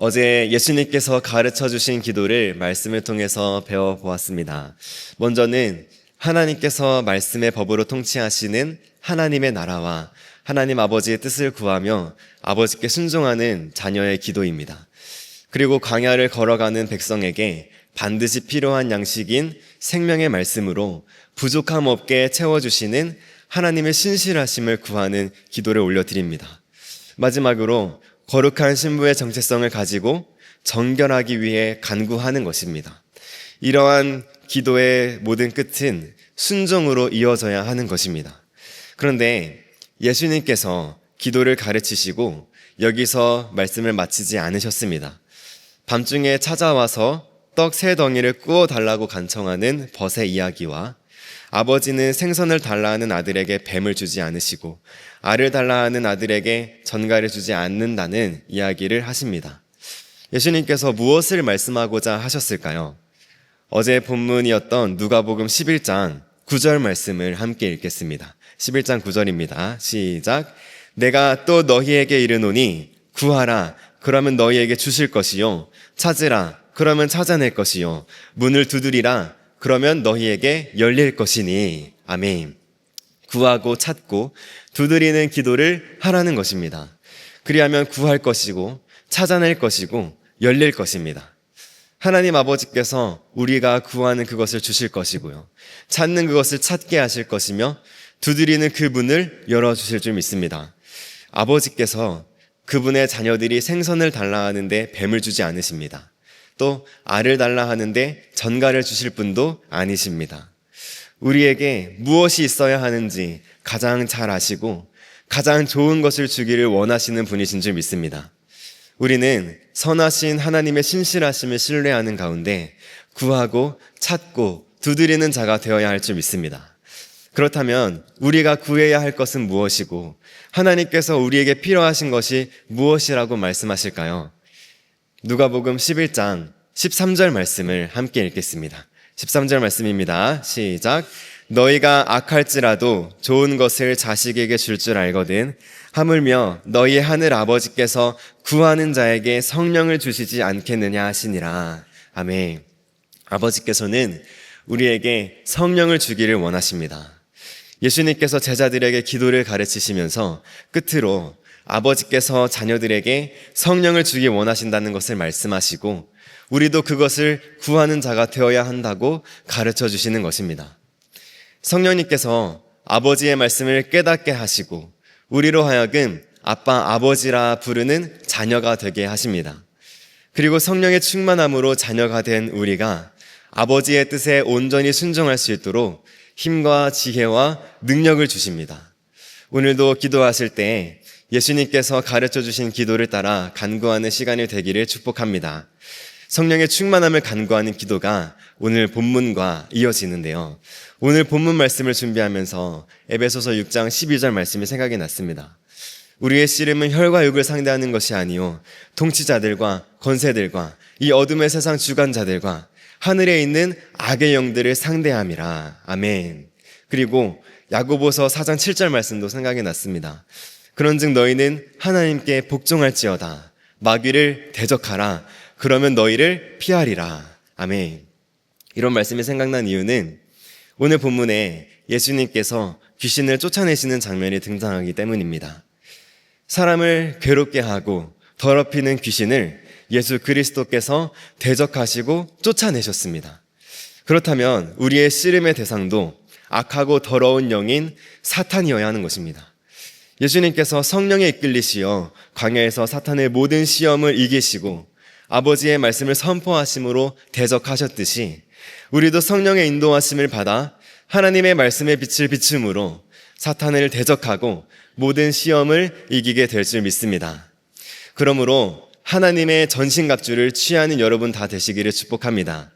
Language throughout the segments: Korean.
어제 예수님께서 가르쳐 주신 기도를 말씀을 통해서 배워보았습니다. 먼저는 하나님께서 말씀의 법으로 통치하시는 하나님의 나라와 하나님 아버지의 뜻을 구하며 아버지께 순종하는 자녀의 기도입니다. 그리고 광야를 걸어가는 백성에게 반드시 필요한 양식인 생명의 말씀으로 부족함 없게 채워주시는 하나님의 신실하심을 구하는 기도를 올려드립니다. 마지막으로 거룩한 신부의 정체성을 가지고 정결하기 위해 간구하는 것입니다. 이러한 기도의 모든 끝은 순종으로 이어져야 하는 것입니다. 그런데 예수님께서 기도를 가르치시고 여기서 말씀을 마치지 않으셨습니다. 밤중에 찾아와서 떡 3덩이를 구워 달라고 간청하는 벗의 이야기와 아버지는 생선을 달라 하는 아들에게 뱀을 주지 않으시고 알을 달라 하는 아들에게 전갈을 주지 않는다는 이야기를 하십니다. 예수님께서 무엇을 말씀하고자 하셨을까요? 어제 본문이었던 누가복음 11장 9절 말씀을 함께 읽겠습니다. 11장 9절입니다. 시작. 내가 또 너희에게 이르노니 구하라 그러면 너희에게 주실 것이요 찾으라 그러면 찾아낼 것이요 문을 두드리라 그러면 너희에게 열릴 것이니. 아멘. 구하고 찾고 두드리는 기도를 하라는 것입니다. 그리하면 구할 것이고 찾아낼 것이고 열릴 것입니다. 하나님 아버지께서 우리가 구하는 그것을 주실 것이고요. 찾는 그것을 찾게 하실 것이며 두드리는 그 문을 열어주실 줄 믿습니다. 아버지께서 그분의 자녀들이 생선을 달라 하는데 뱀을 주지 않으십니다. 또 알을 달라 하는데 전갈을 주실 분도 아니십니다. 우리에게 무엇이 있어야 하는지 가장 잘 아시고 가장 좋은 것을 주기를 원하시는 분이신 줄 믿습니다. 우리는 선하신 하나님의 신실하심을 신뢰하는 가운데 구하고 찾고 두드리는 자가 되어야 할 줄 믿습니다. 그렇다면 우리가 구해야 할 것은 무엇이고 하나님께서 우리에게 필요하신 것이 무엇이라고 말씀하실까요? 누가복음 11장 13절 말씀을 함께 읽겠습니다. 13절 말씀입니다. 시작. 너희가 악할지라도 좋은 것을 자식에게 줄 줄 알거든 하물며 너희 하늘 아버지께서 구하는 자에게 성령을 주시지 않겠느냐 하시니라. 아멘. 아버지께서는 우리에게 성령을 주기를 원하십니다. 예수님께서 제자들에게 기도를 가르치시면서 끝으로 아버지께서 자녀들에게 성령을 주기 원하신다는 것을 말씀하시고 우리도 그것을 구하는 자가 되어야 한다고 가르쳐 주시는 것입니다. 성령님께서 아버지의 말씀을 깨닫게 하시고 우리로 하여금 아빠, 아버지라 부르는 자녀가 되게 하십니다. 그리고 성령의 충만함으로 자녀가 된 우리가 아버지의 뜻에 온전히 순종할 수 있도록 힘과 지혜와 능력을 주십니다. 오늘도 기도하실 때 예수님께서 가르쳐 주신 기도를 따라 간구하는 시간이 되기를 축복합니다. 성령의 충만함을 간구하는 기도가 오늘 본문과 이어지는데요. 오늘 본문 말씀을 준비하면서 에베소서 6장 12절 말씀이 생각이 났습니다. 우리의 씨름은 혈과 육을 상대하는 것이 아니요 통치자들과 권세들과 이 어둠의 세상 주관자들과 하늘에 있는 악의 영들을 상대함이라. 아멘. 그리고 야고보서 4장 7절 말씀도 생각이 났습니다. 그런즉 너희는 하나님께 복종할지어다. 마귀를 대적하라. 그러면 너희를 피하리라. 아멘. 이런 말씀이 생각난 이유는 오늘 본문에 예수님께서 귀신을 쫓아내시는 장면이 등장하기 때문입니다. 사람을 괴롭게 하고 더럽히는 귀신을 예수 그리스도께서 대적하시고 쫓아내셨습니다. 그렇다면 우리의 씨름의 대상도 악하고 더러운 영인 사탄이어야 하는 것입니다. 예수님께서 성령에 이끌리시어 광야에서 사탄의 모든 시험을 이기시고 아버지의 말씀을 선포하심으로 대적하셨듯이 우리도 성령의 인도하심을 받아 하나님의 말씀의 빛을 비춤으로 사탄을 대적하고 모든 시험을 이기게 될 줄 믿습니다. 그러므로 하나님의 전신갑주를 취하는 여러분 다 되시기를 축복합니다.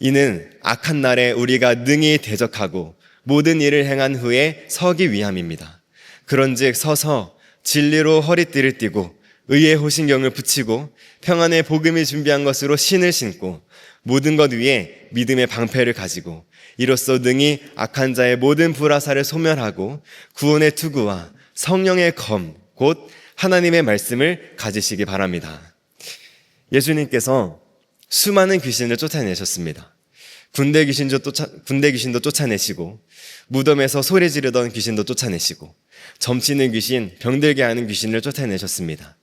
이는 악한 날에 우리가 능히 대적하고 모든 일을 행한 후에 서기 위함입니다. 그런즉 서서 진리로 허리띠를 띠고 의의 호신경을 붙이고 평안의 복음이 준비한 것으로 신을 신고 모든 것 위에 믿음의 방패를 가지고 이로써 능히 악한 자의 모든 불화살을 소멸하고 구원의 투구와 성령의 검 곧 하나님의 말씀을 가지시기 바랍니다. 예수님께서 수많은 귀신을 쫓아내셨습니다. 군대 귀신도 쫓아내시고, 무덤에서 소리 지르던 귀신도 쫓아내시고, 점치는 귀신, 병들게 하는 귀신을 쫓아내셨습니다.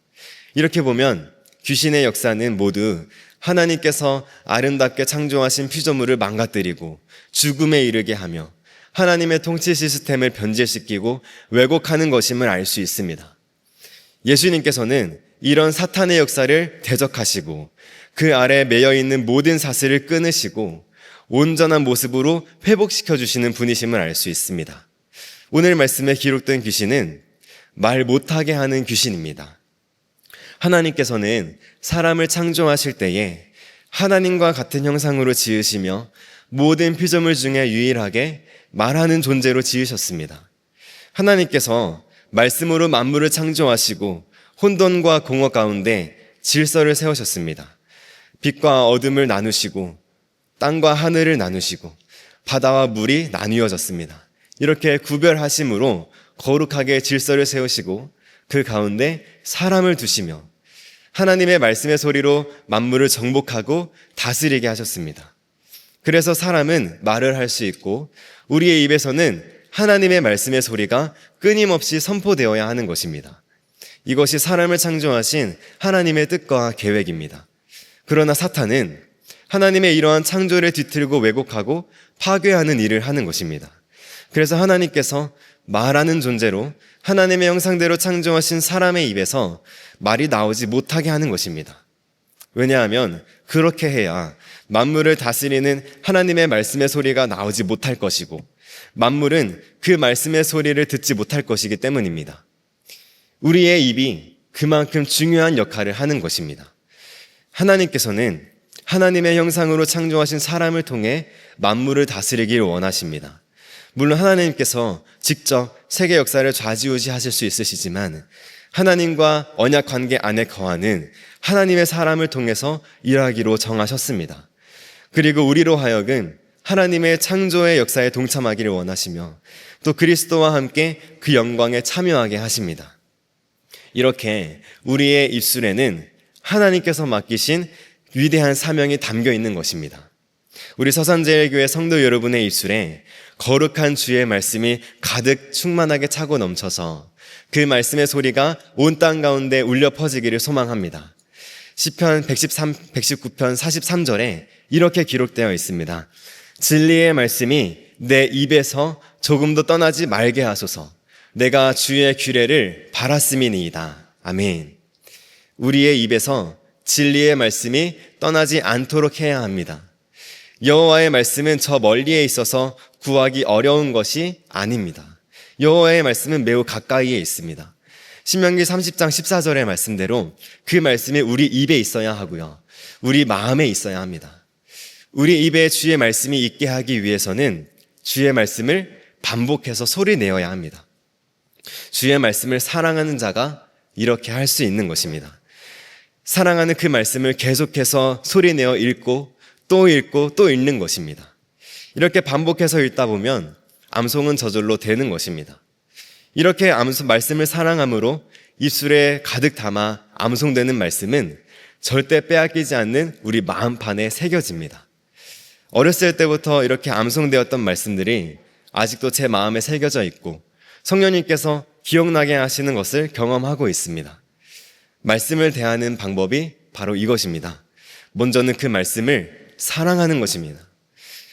이렇게 보면 귀신의 역사는 모두 하나님께서 아름답게 창조하신 피조물을 망가뜨리고 죽음에 이르게 하며 하나님의 통치 시스템을 변질시키고 왜곡하는 것임을 알 수 있습니다. 예수님께서는 이런 사탄의 역사를 대적하시고 그 아래 매여 있는 모든 사슬을 끊으시고 온전한 모습으로 회복시켜 주시는 분이심을 알 수 있습니다. 오늘 말씀에 기록된 귀신은 말 못하게 하는 귀신입니다. 하나님께서는 사람을 창조하실 때에 하나님과 같은 형상으로 지으시며 모든 피조물 중에 유일하게 말하는 존재로 지으셨습니다. 하나님께서 말씀으로 만물을 창조하시고 혼돈과 공허 가운데 질서를 세우셨습니다. 빛과 어둠을 나누시고 땅과 하늘을 나누시고 바다와 물이 나뉘어졌습니다. 이렇게 구별하심으로 거룩하게 질서를 세우시고 그 가운데 사람을 두시며 하나님의 말씀의 소리로 만물을 정복하고 다스리게 하셨습니다. 그래서 사람은 말을 할 수 있고 우리의 입에서는 하나님의 말씀의 소리가 끊임없이 선포되어야 하는 것입니다. 이것이 사람을 창조하신 하나님의 뜻과 계획입니다. 그러나 사탄은 하나님의 이러한 창조를 뒤틀고 왜곡하고 파괴하는 일을 하는 것입니다. 그래서 하나님께서 말하는 존재로 하나님의 형상대로 창조하신 사람의 입에서 말이 나오지 못하게 하는 것입니다. 왜냐하면 그렇게 해야 만물을 다스리는 하나님의 말씀의 소리가 나오지 못할 것이고 만물은 그 말씀의 소리를 듣지 못할 것이기 때문입니다. 우리의 입이 그만큼 중요한 역할을 하는 것입니다. 하나님께서는 하나님의 형상으로 창조하신 사람을 통해 만물을 다스리길 원하십니다. 물론 하나님께서 직접 세계 역사를 좌지우지하실 수 있으시지만 하나님과 언약 관계 안에 거하는 하나님의 사람을 통해서 일하기로 정하셨습니다. 그리고 우리로 하여금 하나님의 창조의 역사에 동참하기를 원하시며 또 그리스도와 함께 그 영광에 참여하게 하십니다. 이렇게 우리의 입술에는 하나님께서 맡기신 위대한 사명이 담겨 있는 것입니다. 우리 서산제일교회 성도 여러분의 입술에 거룩한 주의 말씀이 가득 충만하게 차고 넘쳐서 그 말씀의 소리가 온 땅 가운데 울려 퍼지기를 소망합니다. 시편 119편 43절에 이렇게 기록되어 있습니다. 진리의 말씀이 내 입에서 조금도 떠나지 말게 하소서. 내가 주의 규례를 바랐음이니이다. 아멘. 우리의 입에서 진리의 말씀이 떠나지 않도록 해야 합니다. 여호와의 말씀은 저 멀리에 있어서 구하기 어려운 것이 아닙니다. 여호와의 말씀은 매우 가까이에 있습니다. 신명기 30장 14절의 말씀대로 그 말씀이 우리 입에 있어야 하고요. 우리 마음에 있어야 합니다. 우리 입에 주의 말씀이 있게 하기 위해서는 주의 말씀을 반복해서 소리 내어야 합니다. 주의 말씀을 사랑하는 자가 이렇게 할 수 있는 것입니다. 사랑하는 그 말씀을 계속해서 소리내어 읽고 또 읽는 것입니다. 이렇게 반복해서 읽다 보면 암송은 저절로 되는 것입니다. 이렇게 말씀을 사랑함으로 입술에 가득 담아 암송되는 말씀은 절대 빼앗기지 않는 우리 마음판에 새겨집니다. 어렸을 때부터 이렇게 암송되었던 말씀들이 아직도 제 마음에 새겨져 있고 성령님께서 기억나게 하시는 것을 경험하고 있습니다. 말씀을 대하는 방법이 바로 이것입니다. 먼저는 그 말씀을 사랑하는 것입니다.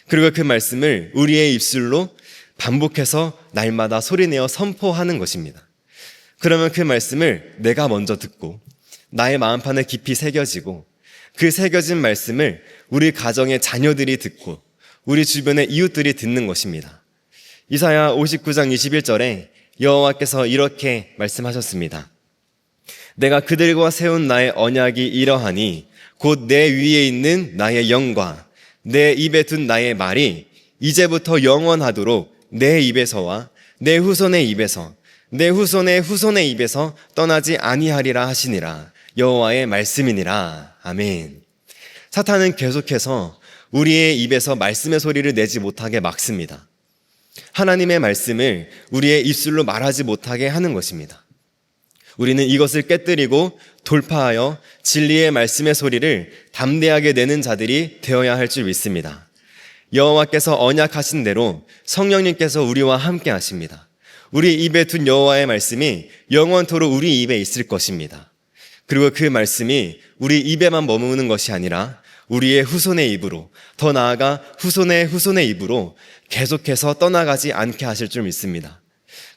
그리고 그 말씀을 우리의 입술로 반복해서 날마다 소리내어 선포하는 것입니다. 그러면 그 말씀을 내가 먼저 듣고 나의 마음판에 깊이 새겨지고 그 새겨진 말씀을 우리 가정의 자녀들이 듣고 우리 주변의 이웃들이 듣는 것입니다. 이사야 59장 21절에 여호와께서 이렇게 말씀하셨습니다. 내가 그들과 세운 나의 언약이 이러하니 곧 내 위에 있는 나의 영과 내 입에 둔 나의 말이 이제부터 영원하도록 내 입에서와 내 후손의 입에서 내 후손의 후손의 입에서 떠나지 아니하리라 하시니라. 여호와의 말씀이니라. 아멘. 사탄은 계속해서 우리의 입에서 말씀의 소리를 내지 못하게 막습니다. 하나님의 말씀을 우리의 입술로 말하지 못하게 하는 것입니다. 우리는 이것을 깨뜨리고 돌파하여 진리의 말씀의 소리를 담대하게 내는 자들이 되어야 할 줄 믿습니다. 여호와께서 언약하신 대로 성령님께서 우리와 함께 하십니다. 우리 입에 둔 여호와의 말씀이 영원토록 우리 입에 있을 것입니다. 그리고 그 말씀이 우리 입에만 머무는 것이 아니라 우리의 후손의 입으로, 더 나아가 후손의 후손의 입으로 계속해서 떠나가지 않게 하실 줄 믿습니다.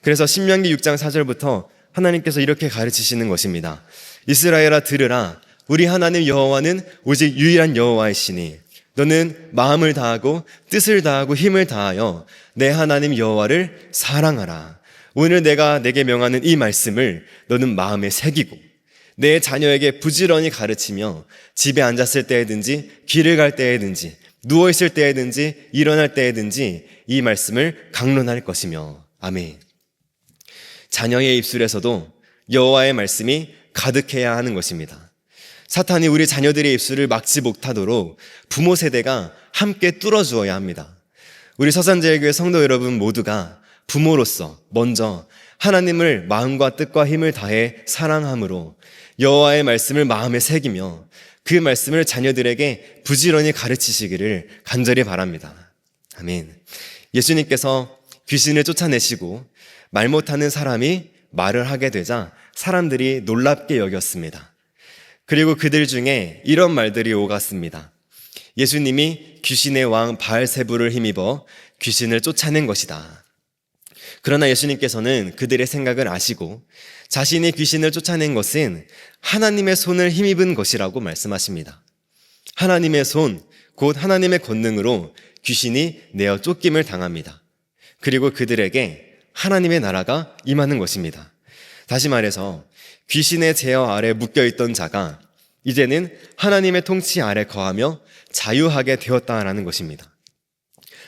그래서 신명기 6장 4절부터 하나님께서 이렇게 가르치시는 것입니다. 이스라엘아 들으라. 우리 하나님 여호와는 오직 유일한 여호와이시니 너는 마음을 다하고 뜻을 다하고 힘을 다하여 내 하나님 여호와를 사랑하라. 오늘 내가 내게 명하는 이 말씀을 너는 마음에 새기고 내 자녀에게 부지런히 가르치며 집에 앉았을 때에든지 길을 갈 때에든지 누워있을 때에든지 일어날 때에든지 이 말씀을 강론할 것이며. 아멘. 자녀의 입술에서도 여호와의 말씀이 가득해야 하는 것입니다. 사탄이 우리 자녀들의 입술을 막지 못하도록 부모 세대가 함께 뚫어주어야 합니다. 우리 서산제일교회 성도 여러분 모두가 부모로서 먼저 하나님을 마음과 뜻과 힘을 다해 사랑함으로 여호와의 말씀을 마음에 새기며 그 말씀을 자녀들에게 부지런히 가르치시기를 간절히 바랍니다. 아멘. 예수님께서 귀신을 쫓아내시고 말 못하는 사람이 말을 하게 되자 사람들이 놀랍게 여겼습니다. 그리고 그들 중에 이런 말들이 오갔습니다. 예수님이 귀신의 왕 바알세불을 힘입어 귀신을 쫓아낸 것이다. 그러나 예수님께서는 그들의 생각을 아시고 자신이 귀신을 쫓아낸 것은 하나님의 손을 힘입은 것이라고 말씀하십니다. 하나님의 손, 곧 하나님의 권능으로 귀신이 내어 쫓김을 당합니다. 그리고 그들에게 하나님의 나라가 임하는 것입니다. 다시 말해서 귀신의 제어 아래 묶여있던 자가 이제는 하나님의 통치 아래 거하며 자유하게 되었다라는 것입니다.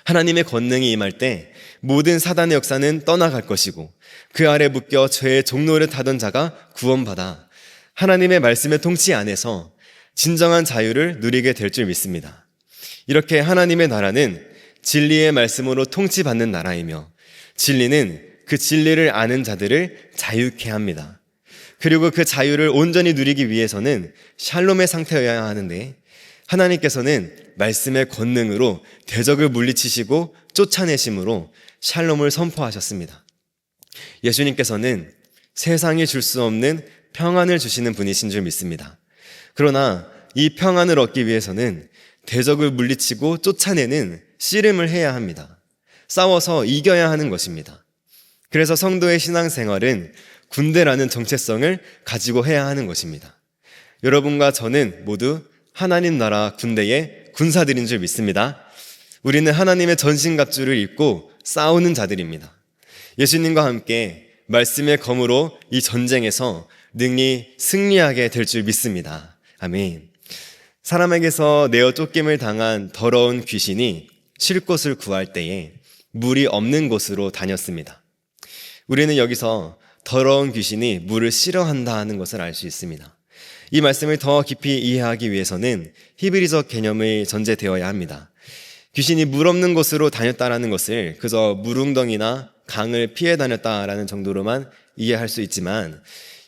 하나님의 권능이 임할 때 모든 사단의 역사는 떠나갈 것이고 그 아래 묶여 죄의 종노릇 하던 자가 구원받아 하나님의 말씀의 통치 안에서 진정한 자유를 누리게 될 줄 믿습니다. 이렇게 하나님의 나라는 진리의 말씀으로 통치받는 나라이며 진리는 그 진리를 아는 자들을 자유케 합니다. 그리고 그 자유를 온전히 누리기 위해서는 샬롬의 상태여야 하는데 하나님께서는 말씀의 권능으로 대적을 물리치시고 쫓아내심으로 샬롬을 선포하셨습니다. 예수님께서는 세상이 줄 수 없는 평안을 주시는 분이신 줄 믿습니다. 그러나 이 평안을 얻기 위해서는 대적을 물리치고 쫓아내는 씨름을 해야 합니다. 싸워서 이겨야 하는 것입니다. 그래서 성도의 신앙생활은 군대라는 정체성을 가지고 해야 하는 것입니다. 여러분과 저는 모두 하나님 나라 군대의 군사들인 줄 믿습니다. 우리는 하나님의 전신갑주를 입고 싸우는 자들입니다. 예수님과 함께 말씀의 검으로 이 전쟁에서 능히 승리하게 될 줄 믿습니다. 아멘. 사람에게서 내어 쫓김을 당한 더러운 귀신이 쉴 곳을 구할 때에 물이 없는 곳으로 다녔습니다. 우리는 여기서 더러운 귀신이 물을 싫어한다 하는 것을 알 수 있습니다. 이 말씀을 더 깊이 이해하기 위해서는 히브리적 개념이 전제되어야 합니다. 귀신이 물 없는 곳으로 다녔다라는 것을 그저 물웅덩이나 강을 피해 다녔다라는 정도로만 이해할 수 있지만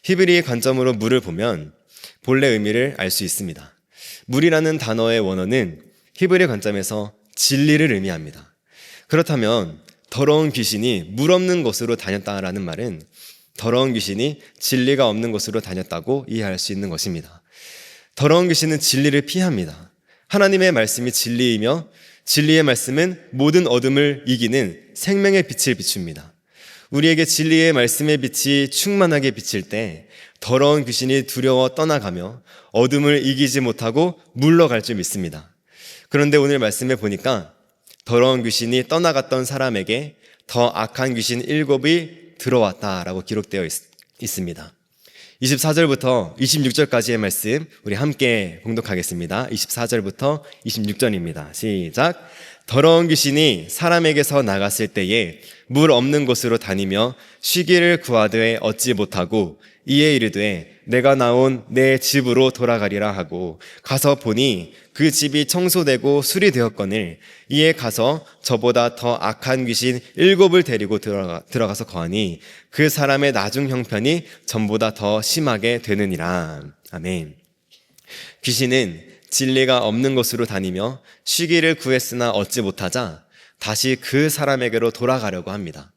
히브리의 관점으로 물을 보면 본래 의미를 알 수 있습니다. 물이라는 단어의 원어는 히브리 관점에서 진리를 의미합니다. 그렇다면 더러운 귀신이 물 없는 곳으로 다녔다라는 말은 더러운 귀신이 진리가 없는 곳으로 다녔다고 이해할 수 있는 것입니다. 더러운 귀신은 진리를 피합니다. 하나님의 말씀이 진리이며 진리의 말씀은 모든 어둠을 이기는 생명의 빛을 비춥니다. 우리에게 진리의 말씀의 빛이 충만하게 비칠 때 더러운 귀신이 두려워 떠나가며 어둠을 이기지 못하고 물러갈 줄 믿습니다. 그런데 오늘 말씀에 보니까 더러운 귀신이 떠나갔던 사람에게 더 악한 귀신 7이 들어왔다라고 기록되어 있습니다. 24절부터 26절까지의 말씀 우리 함께 봉독하겠습니다. 24절부터 26절입니다. 시작. 더러운 귀신이 사람에게서 나갔을 때에 물 없는 곳으로 다니며 쉬기를 구하되 얻지 못하고 이에 이르되 내가 나온 내 집으로 돌아가리라 하고 가서 보니 그 집이 청소되고 수리되었거늘 이에 가서 저보다 더 악한 귀신 7을 데리고 들어가서 거하니 그 사람의 나중 형편이 전보다 더 심하게 되느니라. 아멘. 귀신은 진리가 없는 곳으로 다니며 쉬기를 구했으나 얻지 못하자 다시 그 사람에게로 돌아가려고 합니다.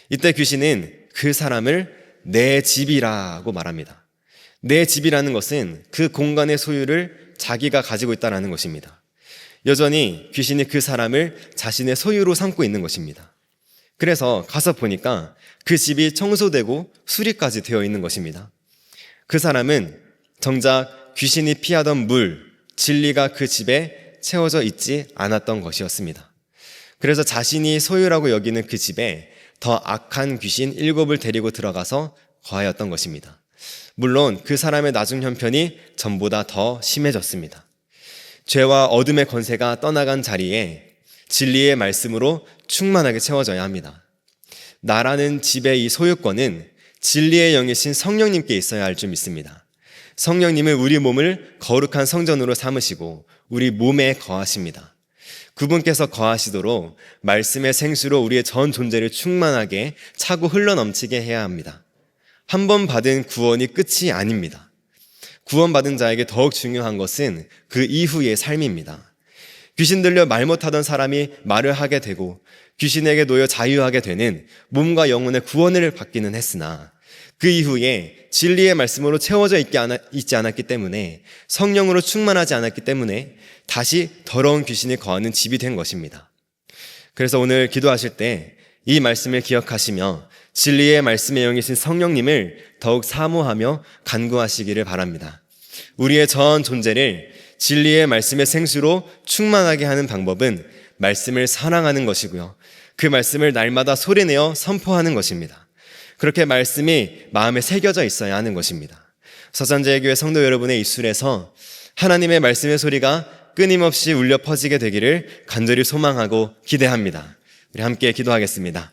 이때 귀신은 그 사람을 내 집이라고 말합니다. 내 집이라는 것은 그 공간의 소유를 자기가 가지고 있다는 것입니다. 여전히 귀신이 그 사람을 자신의 소유로 삼고 있는 것입니다. 그래서 가서 보니까 그 집이 청소되고 수리까지 되어 있는 것입니다. 그 사람은 정작 귀신이 피하던 물, 진리가 그 집에 채워져 있지 않았던 것이었습니다. 그래서 자신이 소유라고 여기는 그 집에 더 악한 귀신 7을 데리고 들어가서 거하였던 것입니다. 물론 그 사람의 나중 형편이 전보다 더 심해졌습니다. 죄와 어둠의 권세가 떠나간 자리에 진리의 말씀으로 충만하게 채워져야 합니다. 나라는 집의 이 소유권은 진리의 영이신 성령님께 있어야 할 줄 믿습니다. 성령님은 우리 몸을 거룩한 성전으로 삼으시고 우리 몸에 거하십니다. 그분께서 거하시도록 말씀의 생수로 우리의 전 존재를 충만하게 차고 흘러넘치게 해야 합니다. 한 번 받은 구원이 끝이 아닙니다. 구원받은 자에게 더욱 중요한 것은 그 이후의 삶입니다. 귀신 들려 말 못하던 사람이 말을 하게 되고 귀신에게 놓여 자유하게 되는 몸과 영혼의 구원을 받기는 했으나 그 이후에 진리의 말씀으로 채워져 있지 않았기 때문에 성령으로 충만하지 않았기 때문에 다시 더러운 귀신이 거하는 집이 된 것입니다. 그래서 오늘 기도하실 때 이 말씀을 기억하시며 진리의 말씀의 영이신 성령님을 더욱 사모하며 간구하시기를 바랍니다. 우리의 전 존재를 진리의 말씀의 생수로 충만하게 하는 방법은 말씀을 사랑하는 것이고요. 그 말씀을 날마다 소리내어 선포하는 것입니다. 그렇게 말씀이 마음에 새겨져 있어야 하는 것입니다. 서산제일교회 성도 여러분의 입술에서 하나님의 말씀의 소리가 끊임없이 울려 퍼지게 되기를 간절히 소망하고 기대합니다. 우리 함께 기도하겠습니다.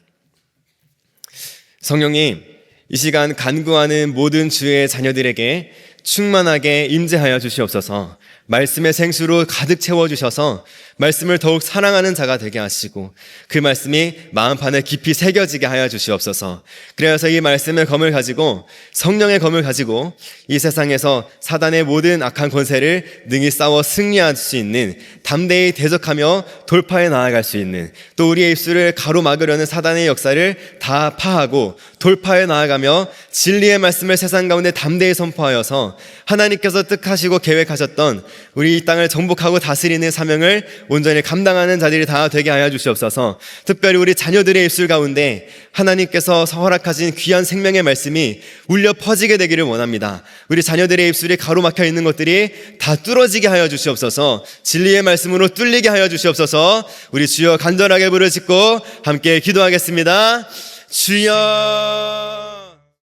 성령님, 이 시간 간구하는 모든 주의 자녀들에게 충만하게 임재하여 주시옵소서. 말씀의 생수로 가득 채워주셔서 말씀을 더욱 사랑하는 자가 되게 하시고 그 말씀이 마음판에 깊이 새겨지게 하여 주시옵소서. 그래서 이 말씀의 검을 가지고 성령의 검을 가지고 이 세상에서 사단의 모든 악한 권세를 능히 싸워 승리할 수 있는, 담대히 대적하며 돌파해 나아갈 수 있는, 또 우리의 입술을 가로막으려는 사단의 역사를 다 파하고 돌파해 나아가며 진리의 말씀을 세상 가운데 담대히 선포하여서 하나님께서 뜻하시고 계획하셨던 우리 이 땅을 정복하고 다스리는 사명을 온전히 감당하는 자들이 다 되게 하여 주시옵소서. 특별히 우리 자녀들의 입술 가운데 하나님께서 허락하신 귀한 생명의 말씀이 울려 퍼지게 되기를 원합니다. 우리 자녀들의 입술이 가로막혀 있는 것들이 다 뚫어지게 하여 주시옵소서. 진리의 말씀으로 뚫리게 하여 주시옵소서. 우리 주여 간절하게 부르짖고 함께 기도하겠습니다. 주여.